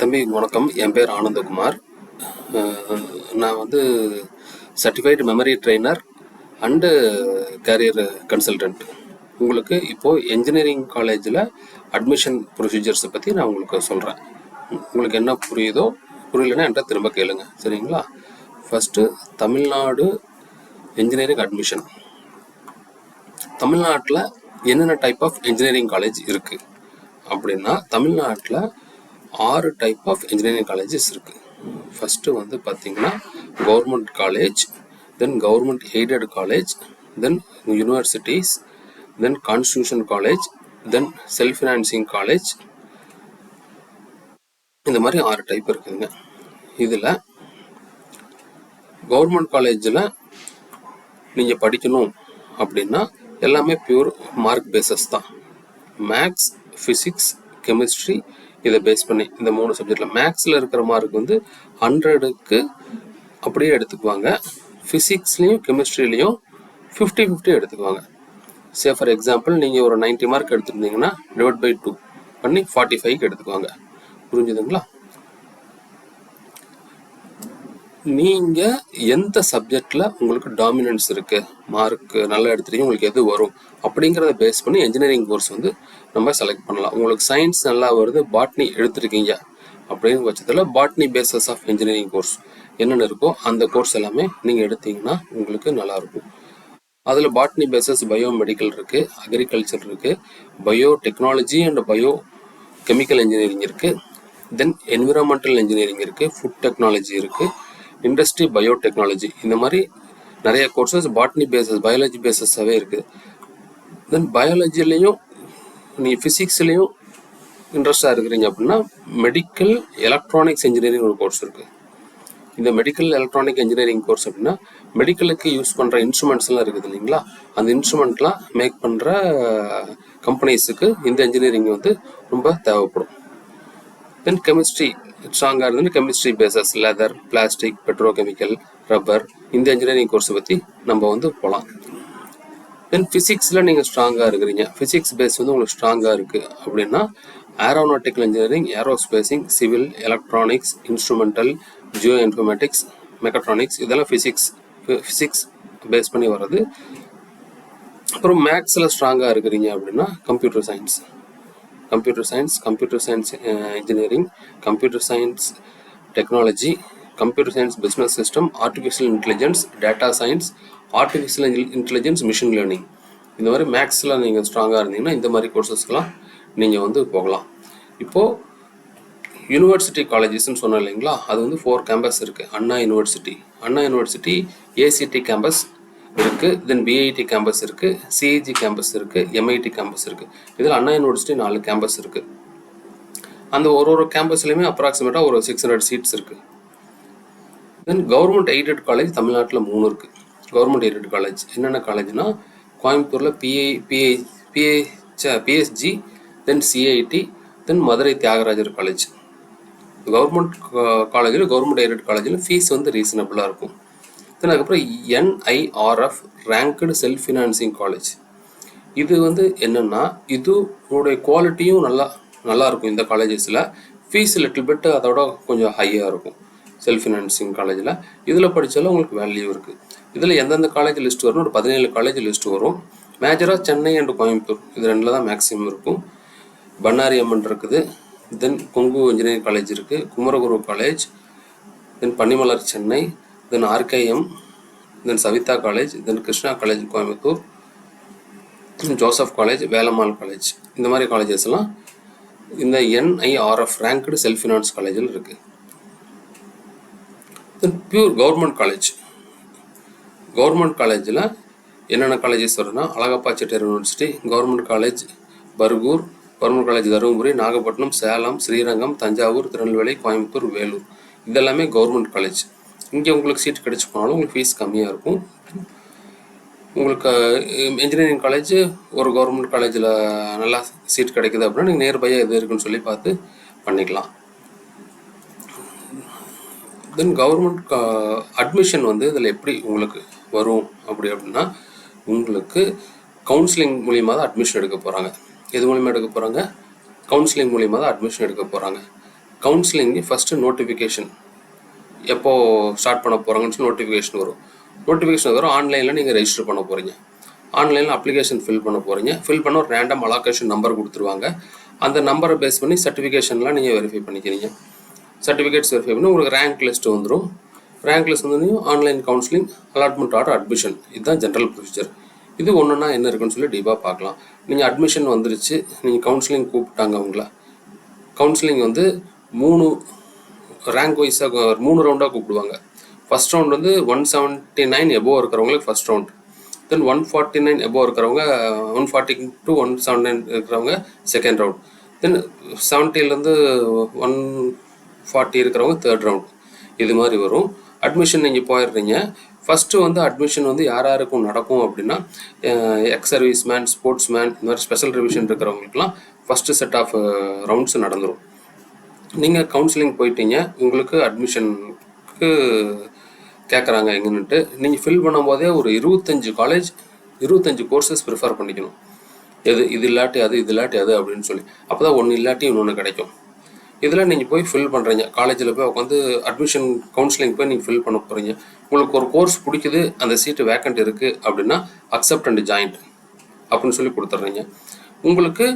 தம்பி வணக்கம். என் பேர் ஆனந்தகுமார். நான் வந்து certified memory trainer and career consultant. உங்களுக்கு இப்போது என்ஜினியரிங் காலேஜில் அட்மிஷன் ப்ரொசீஜர்ஸை பற்றி நான் உங்களுக்கு சொல்கிறேன். உங்களுக்கு என்ன புரியுதோ புரியலன்னா என்கிட்ட திரும்ப கேளுங்க, சரிங்களா? First Tamil Nadu engineering admission. தமிழ்நாட்டில் என்னென்ன டைப் ஆஃப் என்ஜினியரிங் காலேஜ் இருக்குது அப்படின்னா, தமிழ்நாட்டில் 6 டைப் ஆஃப் என்ஜினியரிங் காலேஜஸ் இருக்குது. ஃபஸ்ட்டு வந்து பார்த்திங்கன்னா government college, then government aided college, then universities, then constitution college, then self financing college. இந்த மாதிரி 6 டைப் இருக்குதுங்க. இதில் கவர்மெண்ட் காலேஜில் நீங்கள் படிக்கணும் அப்படின்னா எல்லாமே பியூர் மார்க் பேசஸ் தான். மேக்ஸ், ஃபிசிக்ஸ், கெமிஸ்ட்ரி, இதை பேஸ் பண்ணி இந்த 3 சப்ஜெக்டில் மேக்ஸில் இருக்கிற மார்க் வந்து 100க்கு அப்படியே எடுத்துக்குவாங்க. ஃபிசிக்ஸ்லேயும் கெமிஸ்ட்ரிலையும் 50-50 எடுத்துக்குவாங்க. ஃபார் எக்ஸாம்பிள் நீங்கள் ஒரு 90 மார்க் எடுத்துருந்தீங்கன்னா டிவைட் பை 2 பண்ணி 45க்கு எடுத்துக்குவாங்க. புரிஞ்சுதுங்களா? நீங்கள் எந்த சப்ஜெக்டில் உங்களுக்கு டாமினன்ஸ் இருக்குது, மார்க் நல்லா எடுத்துட்டீங்க, உங்களுக்கு எது வரும் அப்படிங்கிறத பேஸ் பண்ணி என்ஜினியரிங் கோர்ஸ் வந்து நம்ம செலக்ட் பண்ணலாம். உங்களுக்கு சயின்ஸ் நல்லா வருது, பாட்னி எடுத்துருக்கீங்க அப்படிங்கிற பட்சத்தில் botany basis of engineering course என்னென்ன இருக்கோ அந்த கோர்ஸ் எல்லாமே நீங்கள் எடுத்தீங்கன்னா உங்களுக்கு நல்லாயிருக்கும். அதில் பாட்னி பேசஸ் பயோ மெடிக்கல் இருக்குது, அக்ரிகல்ச்சர் இருக்குது, bio technology and bio chemical engineering இருக்குது, தென் என்விரான்மெண்டல் இன்ஜினியரிங் இருக்குது, ஃபுட் டெக்னாலஜி இருக்குது, இண்டஸ்ட்ரி பயோடெக்னாலஜி. இந்த மாதிரி நிறைய கோர்சஸ் பாட்னி பேசஸ், பயாலஜி பேசஸாகவே இருக்குது. தென் பயாலஜிலையும் நீங்கள் ஃபிசிக்ஸ்லேயும் இன்ட்ரெஸ்டாக இருக்கிறீங்க அப்படின்னா மெடிக்கல் எலக்ட்ரானிக்ஸ் இன்ஜினியரிங் ஒரு கோர்ஸ் இருக்குது. இந்த மெடிக்கல் எலக்ட்ரானிக் இன்ஜினியரிங் கோர்ஸ் அப்படின்னா மெடிக்கலுக்கு யூஸ் பண்ணுற இன்ஸ்ட்ருமெண்ட்ஸ்லாம் இருக்குது இல்லைங்களா, அந்த இன்ஸ்ட்ருமெண்ட்லாம் மேக் பண்ணுற கம்பெனிஸுக்கு இந்த இன்ஜினியரிங் வந்து ரொம்ப தேவைப்படும். தென் கெமிஸ்ட்ரி ஸ்ட்ராங்காக இருந்தது, chemistry basis leather, plastic, petrochemical, rubber, இந்த இன்ஜினியரிங் கோர்ஸை பற்றி நம்ம வந்து போகலாம். தென் ஃபிசிக்ஸில் நீங்கள் ஸ்ட்ராங்காக இருக்கிறீங்க, ஃபிசிக்ஸ் பேஸ் வந்து உங்களுக்கு ஸ்ட்ராங்காக இருக்குது அப்படின்னா aeronautical engineering, aerospacing, civil, electronics, instrumental, geo informatics, mechatronics, இதெல்லாம் ஃபிசிக்ஸ் பேஸ் பண்ணி வர்றது. அப்புறம் மேக்ஸில் ஸ்ட்ராங்காக இருக்கிறீங்க அப்படின்னா computer science engineering, computer science technology, computer science business system, artificial intelligence, data science, artificial intelligence, machine learning. இந்த மாதிரி மேக்ஸில் நீங்கள் ஸ்ட்ராங்காக இருந்தீங்கன்னா இந்த மாதிரி கோர்சஸ்க்கெலாம் நீங்கள் வந்து போகலாம். இப்போது யூனிவர்சிட்டி காலேஜஸ்ன்னு சொன்னோம் இல்லைங்களா, அது வந்து 4 கேம்பஸ் இருக்குது. அண்ணா யூனிவர்சிட்டி ஏசிடி கேம்பஸ் இருக்குது, தென் பிஐடி கேம்பஸ் இருக்குது, சிஐஜி கேம்பஸ் இருக்குது, எம்ஐடி கேம்பஸ் இருக்குது. இதில் அண்ணா யூனிவர்சிட்டி 4 கேம்பஸ் இருக்குது. அந்த ஒரு கேம்பஸ்லையுமே அப்ராக்சிமேட்டாக ஒரு 600 சீட்ஸ் இருக்குது. தென் கவர்மெண்ட் எய்டட் காலேஜ் தமிழ்நாட்டில் 3 இருக்குது. கவர்மெண்ட் எய்டட் காலேஜ் என்னென்ன காலேஜ்னா கோயம்புத்தூரில் பிஎஸ்ஜி, தென் சிஐடி, தென் மதுரை தியாகராஜர் காலேஜ். கவர்மெண்ட் காலேஜில், கவர்மெண்ட் எய்டட் காலேஜில் ஃபீஸ் வந்து ரீசனபிளாக இருக்கும். தென் அதுக்கப்புறம் NIRF ranked self financing college. இது வந்து என்னென்னா இதோடைய குவாலிட்டியும் நல்லா இருக்கும். இந்த காலேஜஸில் ஃபீஸ் லிட்டில் பிட் அதோட கொஞ்சம் ஹையாக இருக்கும். செல்ஃப் ஃபினான்சிங் காலேஜில் இதில் படித்தாலும் உங்களுக்கு வேல்யூ இருக்குது. இதில் எந்தெந்த காலேஜ் லிஸ்ட் வரும், ஒரு 17 காலேஜ் லிஸ்ட் வரும். மேஜராக சென்னை அண்ட் கோயம்புத்தூர் இது 2 தான் மேக்ஸிமம் இருக்கும். பண்ணாரி அம்மன் இருக்குது, தென் கொங்கு இன்ஜினியரிங் காலேஜ் இருக்குது, Kumaraguru college, then Panimalar Chennai, then RKM, then Saveetha college, then Krishna college Coimbatore, Joseph college, Velammal college. இந்த மாதிரி காலேஜஸ்லாம் இந்த NIRF ரேங்க்டு செல்ஃப் ஃபினான்ஸ் காலேஜில் இருக்குது. தென் பியூர் கவர்மெண்ட் காலேஜில் என்னென்ன காலேஜஸ் வருதுன்னா Alagappa Chettiar university, government college Bargur, government college Dharmapuri, Nagapattinam, Salem, Srirangam, Thanjavur, Tirunelveli, Coimbatore, Vellore. இதெல்லாமே கவர்மெண்ட் காலேஜ். இங்கே உங்களுக்கு சீட் கிடச்சி போனாலும் உங்களுக்கு ஃபீஸ் கம்மியாக இருக்கும். உங்களுக்கு இன்ஜினியரிங் காலேஜ் ஒரு கவர்மெண்ட் காலேஜில் நல்லா சீட் கிடைக்குது அப்படின்னா நீங்கள் நியர்பையாக எது இருக்குன்னு சொல்லி பார்த்து பண்ணிக்கலாம். தென் கவர்மெண்ட் அட்மிஷன் வந்து இதில் எப்படி உங்களுக்கு வரும் அப்படின்னா உங்களுக்கு கவுன்சிலிங் மூலியமாக தான் அட்மிஷன் எடுக்க போகிறாங்க. எது மூலிமா எடுக்க போகிறாங்க? கவுன்சிலிங் மூலிமா தான் அட்மிஷன் எடுக்க போகிறாங்க. கவுன்சிலிங்கு ஃபஸ்ட்டு நோட்டிஃபிகேஷன் எப்போ ஸ்டார்ட் பண்ண போகிறாங்கன்னு சொல்லி நோட்டிஃபிகேஷன் வரும். ஆன்லைனில் நீங்கள் ரெஜிஸ்டர் பண்ண போகிறீங்க. ஆன்லைனில் அப்ளிகேஷன் ஃபில் பண்ண போகிறீங்க. ஃபில் பண்ண ஒரு ரேண்டம் அலோகேஷன் நம்பர் கொடுத்துருவாங்க. அந்த நம்பரை பேஸ் பண்ணி சர்டிஃபிகேஷன்லாம் நீங்கள் வெரிஃபை பண்ணிக்கிறீங்க. சர்டிஃபிகேட்ஸ் வெரிஃபை பண்ணி உங்களுக்கு ரேங்க் லிஸ்ட் வந்துடும். ரேங்க் லிஸ்ட் வந்து online counselling, allotment order, admission. இதுதான் ஜென்ரல் ப்ரொசீஜர். இது ஒன்றுனா என்ன இருக்குன்னு சொல்லி டீப்பாக பார்க்கலாம். நீங்கள் அட்மிஷன் வந்துருச்சு, நீங்கள் கவுன்சிலிங் கூப்பிட்டாங்க உங்களை. கவுன்சிலிங் வந்து 3 ரேங்க் வைஸாக 3 ரவுண்டாக கூப்பிடுவாங்க. ஃபஸ்ட் ரவுண்ட் வந்து 179 எபோவ் இருக்கிறவங்களுக்கு ஃபஸ்ட் ரவுண்ட். தென் 149 எபோவ் இருக்கிறவங்க 140 to 179 இருக்கிறவங்க செகண்ட் ரவுண்ட். தென் 70லேருந்து 140 இருக்கிறவங்க தேர்ட் ரவுண்ட். இது மாதிரி வரும். அட்மிஷன் நீங்கள் போயிடுறீங்க. ஃபஸ்ட்டு வந்து அட்மிஷன் வந்து யார் யாருக்கும் நடக்கும் அப்படின்னா, ex service man, sports man, இந்த மாதிரி ஸ்பெஷல் ரிவிஷன் இருக்கிறவங்களுக்குலாம் ஃபஸ்ட்டு செட் ஆஃப் ரவுண்ட்ஸ் நடந்துடும். நீங்கள் கவுன்சிலிங் போயிட்டீங்க, உங்களுக்கு அட்மிஷனுக்கு கேட்குறாங்க எங்கன்னுட்டு. நீங்கள் ஃபில் பண்ணும்போதே ஒரு 25 கோர்சஸ் ப்ரிஃபர் பண்ணிக்கணும். இது இல்லாட்டி அது, இது இல்லாட்டி அது அப்படின்னு சொல்லி. அப்போ தான் ஒன்று இல்லாட்டி இன்னொன்று கிடைக்கும். இதில் நீங்கள் போய் ஃபில் பண்ணுறீங்க. காலேஜில் போய் உட்காந்து அட்மிஷன் கவுன்சிலிங் போய் நீங்கள் ஃபில் பண்ண போகிறீங்க. உங்களுக்கு ஒரு கோர்ஸ் பிடிக்குது, அந்த சீட்டு வேக்கண்ட் இருக்குது அப்படின்னா அக்செப்ட் அண்ட் ஜாயின்ட் அப்படின்னு சொல்லி கொடுத்துட்றீங்க. உங்களுக்கு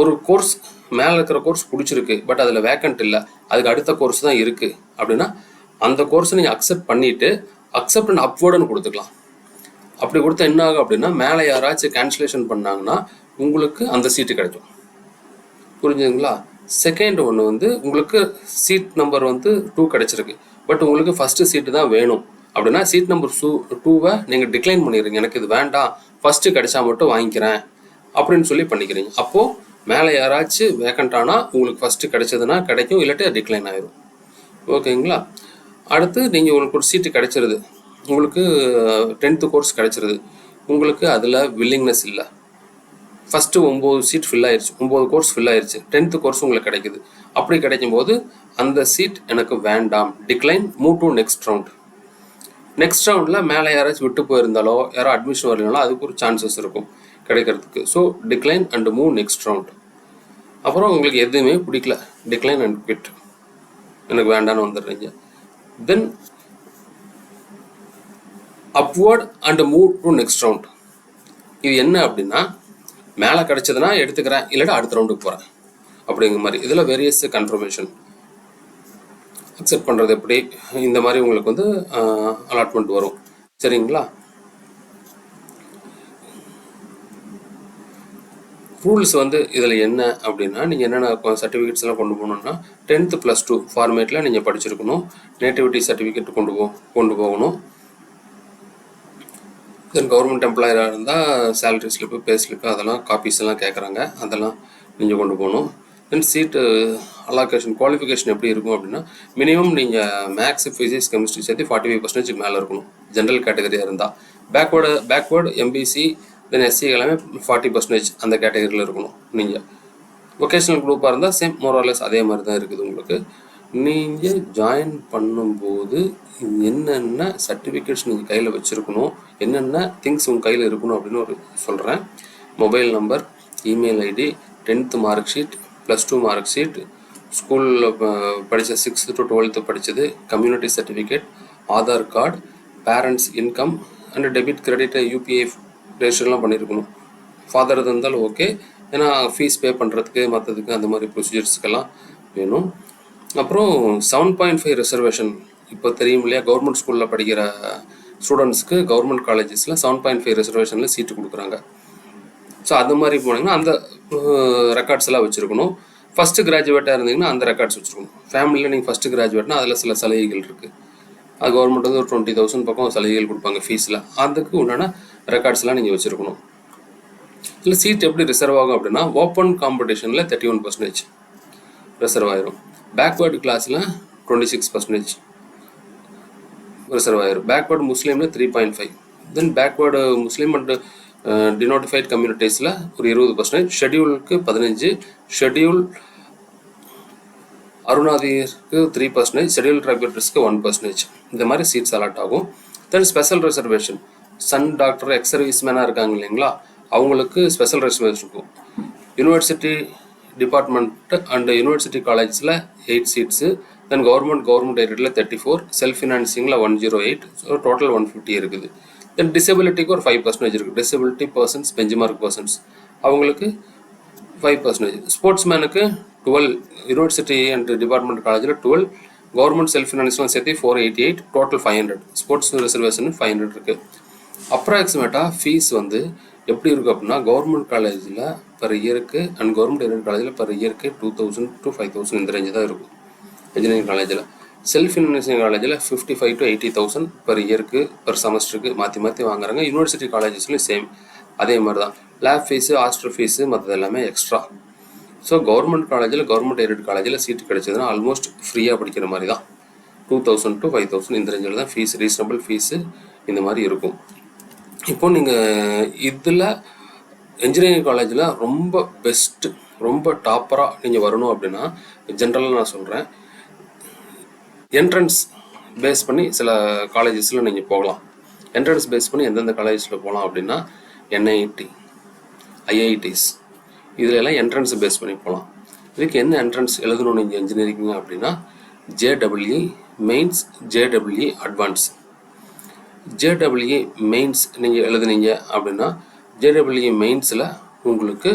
ஒரு கோர்ஸ் மேலே இருக்கிற கோர்ஸ் பிடிச்சிருக்கு, பட் அதில் வேக்கண்ட் இல்லை, அதுக்கு அடுத்த கோர்ஸ் தான் இருக்குது அப்படின்னா அந்த கோர்ஸை நீங்கள் அக்செப்ட் பண்ணிவிட்டு அக்செப்ட் அண்ட் அப்வர்டுன்னு கொடுத்துக்கலாம். அப்படி கொடுத்தா என்ன ஆகும் அப்படின்னா, மேலே யாராச்சும் கேன்சலேஷன் பண்ணாங்கன்னா உங்களுக்கு அந்த சீட்டு கிடைக்கும். புரிஞ்சுதுங்களா? செகண்ட் ஒன்று வந்து உங்களுக்கு சீட் நம்பர் வந்து 2 கிடச்சிருக்கு, பட் உங்களுக்கு ஃபஸ்ட்டு சீட்டு தான் வேணும் அப்படின்னா சீட் நம்பர் 2வை நீங்கள் டிக்ளைன் பண்ணிடுறீங்க. எனக்கு இது வேண்டாம், ஃபஸ்ட்டு கிடைச்சா மட்டும் வாங்கிக்கிறேன் அப்படின்னு சொல்லி பண்ணிக்கிறீங்க. அப்போது மேலே யாராச்சும் வேக்கண்ட் ஆனால் உங்களுக்கு ஃபஸ்ட்டு கிடைச்சதுன்னா கிடைக்கும், இல்லாட்டி அது டிக்ளைன் ஆயிடும். ஓகேங்களா? அடுத்து நீங்கள் உங்களுக்கு ஒரு சீட்டு கிடைச்சிருது, உங்களுக்கு 10th கோர்ஸ் கிடைச்சிருது, உங்களுக்கு அதில் வில்லிங்னஸ் இல்லை. ஃபஸ்ட்டு 9 சீட் ஃபில் ஆயிடுச்சு, 9 கோர்ஸ் ஃபில் ஆயிடுச்சு, 10th கோர்ஸ் உங்களுக்கு கிடைக்குது. அப்படி கிடைக்கும்போது அந்த சீட் எனக்கு வேண்டாம், decline, move to next round. Next ரவுண்டில் மேலே யாராச்சும் விட்டு போயிருந்தாலோ யாரோ அட்மிஷன் வரலனாலோ அதுக்கு ஒரு சான்சஸ் இருக்கும் கிடைக்கிறதுக்கு. So decline and move next round. அப்புறம் உங்களுக்கு எதுவுமே பிடிக்கல, டிக்ளைன் அண்ட் குவிட், எனக்கு வேண்டான்னு வந்துடுறீங்க. Then upward and move to next round. இது என்ன அப்படின்னா, மேலே கிடச்சதுன்னா எடுத்துக்கிறேன், இல்லாட்டி அடுத்த ரவுண்டுக்கு போகிறேன் அப்படிங்கிற மாதிரி. இதில் வேரியஸ் கன்ஃபர்மேஷன் அக்செப்ட் பண்ணுறது எப்படி, இந்த மாதிரி உங்களுக்கு வந்து அலாட்மெண்ட் வரும். சரிங்களா? ரூல்ஸ் வந்து இதில் என்ன அப்படின்னா, நீங்கள் என்னென்ன சர்டிஃபிகேட்ஸ் எல்லாம் கொண்டு போகணுன்னா 10th + 2 ஃபார்மேட்டில் நீங்கள் படிச்சிருக்கணும். நேட்டிவிட்டி சர்டிஃபிகேட் கொண்டு போகணும். தென் கவர்மெண்ட் எம்ப்ளாயராக இருந்தால் சேலரி ஸ்லிப்பு, பே ஸ்லிப்பு, அதெல்லாம் காப்பீஸ் எல்லாம் கேட்குறாங்க, அதெல்லாம் நீங்கள் கொண்டு போகணும். தென் சீட்டு அலாகேஷன் குவாலிஃபிகேஷன் எப்படி இருக்கும் அப்படின்னா, மினிமம் நீங்கள் மேக்ஸ், ஃபிசிக்ஸ், கெமிஸ்ட்ரி சேர்த்து 45% மேலே இருக்கணும் ஜென்ரல் கேட்டகரியாக இருந்தால். பேக்வேர்டு எம்பிசி தென் எஸ்சி எல்லாமே 40% அந்த கேட்டகரியில் இருக்கணும். நீங்கள் வொகேஷனல் குரூப்பாக இருந்தால் சேம் மோரலஸ் அதே மாதிரி தான் இருக்குது உங்களுக்கு. நீங்கள் ஜாயின் பண்ணும்போது என்னென்ன சர்டிஃபிகேட்ஸ் நீங்கள் கையில் வச்சுருக்கணும், என்னென்ன திங்ஸ் உங்கள் கையில் இருக்கணும் அப்படின்னு சொல்கிறேன். Mobile number, email ID, 10th mark sheet, +2 mark sheet, ஸ்கூலில் படித்த 6th to 12th படித்தது, community certificate, Aadhaar card, parents income and debit credit UPI ரெஜிஸ்டர்லாம் பண்ணியிருக்கணும். ஃபாதர் இருந்தாலும் ஓகே, ஏன்னா ஃபீஸ் பே பண்ணுறதுக்கு மற்றதுக்கு அந்த மாதிரி ப்ரொசீஜர்ஸுக்கெல்லாம் வேணும். அப்புறம் 7.5 ரிசர்வேஷன். இப்போ தெரியும் இல்லையா, கவர்மெண்ட் ஸ்கூலில் படிக்கிற ஸ்டூடெண்ட்ஸ்க்கு கவர்மெண்ட் காலேஜஸில் 7.5 ரிசர்வேஷனில் சீட்டு கொடுக்குறாங்க. ஸோ அது மாதிரி போனீங்கன்னா அந்த ரெக்கார்ட்ஸ் எல்லாம் வச்சுருக்கணும். ஃபஸ்ட்டு கிராஜுவேட்டாக இருந்தீங்கன்னா அந்த ரெக்கார்ட்ஸ் வச்சுருக்கணும். ஃபேமிலியில் நீங்கள் ஃபஸ்ட்டு கிராஜுவேட்னா அதில் சில சலுகைகள் இருக்குது. அது கவர்மெண்ட் வந்து ஒரு 20,000 பக்கம் சலுகைகள் கொடுப்பாங்க ஃபீஸில். அதுக்கு உண்டான ரெக்கார்ட்ஸ்லாம் நீங்கள் வச்சுருக்கணும். இல்லை சீட் எப்படி ரிசர்வ் ஆகும் அப்படின்னா, ஓப்பன் காம்படிஷனில் 31% ரிசர்வ் ஆயிரும். பேக்வேர்டு கிளாஸில் 26% ரிசர்வ் ஆயிரும். பேக்வேர்டு முஸ்லீமில் 3.5. தென் பேக்வேர்டு முஸ்லீம் அண்ட் டினோட்டிஃபைட் கம்யூனிட்டிஸில் ஒரு 20%, ஷெட்யூலுக்கு 15%, ஷெட்யூல் அருணாதிக்கு 3%, ஷெட்யூல் ட்ரைபர்ஸ்க்கு 1%. இந்த மாதிரி சீட்ஸ் அலாட் ஆகும். Then special reservation, son doctor, ex service மேனாக இருக்காங்க இல்லைங்களா, அவங்களுக்கு ஸ்பெஷல் ரிசர்வேஷன் இருக்கும். யூனிவர்சிட்டி டிபார்ட்மெண்ட் அண்ட் யூனிவர்சிட்டி காலேஜஸில் 8 சீட்ஸு, தென் கவர்மெண்ட் எய்டடில் 34, செல்ஃப் ஃபினான்சிங்கில் 108, ஸோ டோட்டல் 150 இருக்குது. தென் டிசபிலிட்டிக்கு ஒரு 5% இருக்குது. டிசபிலிட்டி பர்சன்ஸ், பெஞ்ச்மார்க் பர்சன்ஸ் அவங்களுக்கு 5%. ஸ்போர்ட்ஸ்மேனுக்கு 12, யூனிவர்சிட்டி அண்ட் டிபார்ட்மெண்ட் காலேஜில் 12, கவர்மெண்ட் செல்ஃப் ஃபினான்ஸ்லாம் சேர்த்து 488, டோட்டல் 500. ஸ்போர்ட்ஸ் ரிசர்வேஷன் 500 இருக்குது. அப்ராக்சிமேட்டாக ஃபீஸ் வந்து எப்படி இருக்குது அப்படின்னா, கவர்மெண்ட் காலேஜில் பர் இயருக்கு அண்ட் கவர்மெண்ட் எய்டட் காலேஜில் பர் இயருக்கு 2000 to 5000 இந்த ரேஞ்சு தான் இருக்கும். இன்ஜினியரிங் காலேஜில் செல்ஃப் ஃபினான்சிங் காலேஜில் 55 to 80,000 பர் இயருக்கு பர் செமஸ்டருக்கு மாற்றி வாங்குறாங்க. யூனிவர்சிட்டி காலேஜஸ்லையும் சேம் அதே மாதிரி தான். லேப் ஃபீஸு, ஹாஸ்டல் ஃபீஸு மற்றது எல்லாமே எக்ஸ்ட்ரா. ஸோ கவர்மெண்ட் காலேஜில் கவர்மெண்ட் எய்டட் காலேஜில் சீட்டு கிடைச்சதுன்னா ஆல்மோஸ்ட் ஃப்ரீயாக படிக்கிற மாதிரி தான். 2000 to 5000 இந்த ரேஞ்சில் தான் ஃபீஸ், ரீசனபிள் ஃபீஸு இந்த மாதிரி இருக்கும். இப்போ நீங்கள் இதில் இன்ஜினியரிங் காலேஜில் ரொம்ப பெஸ்ட்டு, ரொம்ப டாப்பராக நீங்கள் வரணும் அப்படின்னா ஜென்ரலாக நான் சொல்கிறேன், என்ட்ரன்ஸ் பேஸ் பண்ணி சில காலேஜஸில் நீங்கள் போகலாம். என்ட்ரன்ஸ் பேஸ் பண்ணி எந்தெந்த காலேஜஸில் போகலாம் அப்படின்னா என்ஐடி, ஐஐடிஸ் இதில் எல்லாம் என்ட்ரன்ஸ் பேஸ் பண்ணி போகலாம். இதுக்கு என்ன என்ட்ரன்ஸ் எழுதணும் நீங்கள் இன்ஜினியரிங் அப்படின்னா ஜேடபிள்இ மெயின்ஸ், ஜேடபிள்இ அட்வான்ஸ். ஜேடபிள்இ மெயின்ஸ் நீங்கள் எழுதுனீங்க அப்படின்னா ஜேடபிள்இ மெயின்ஸில் உங்களுக்கு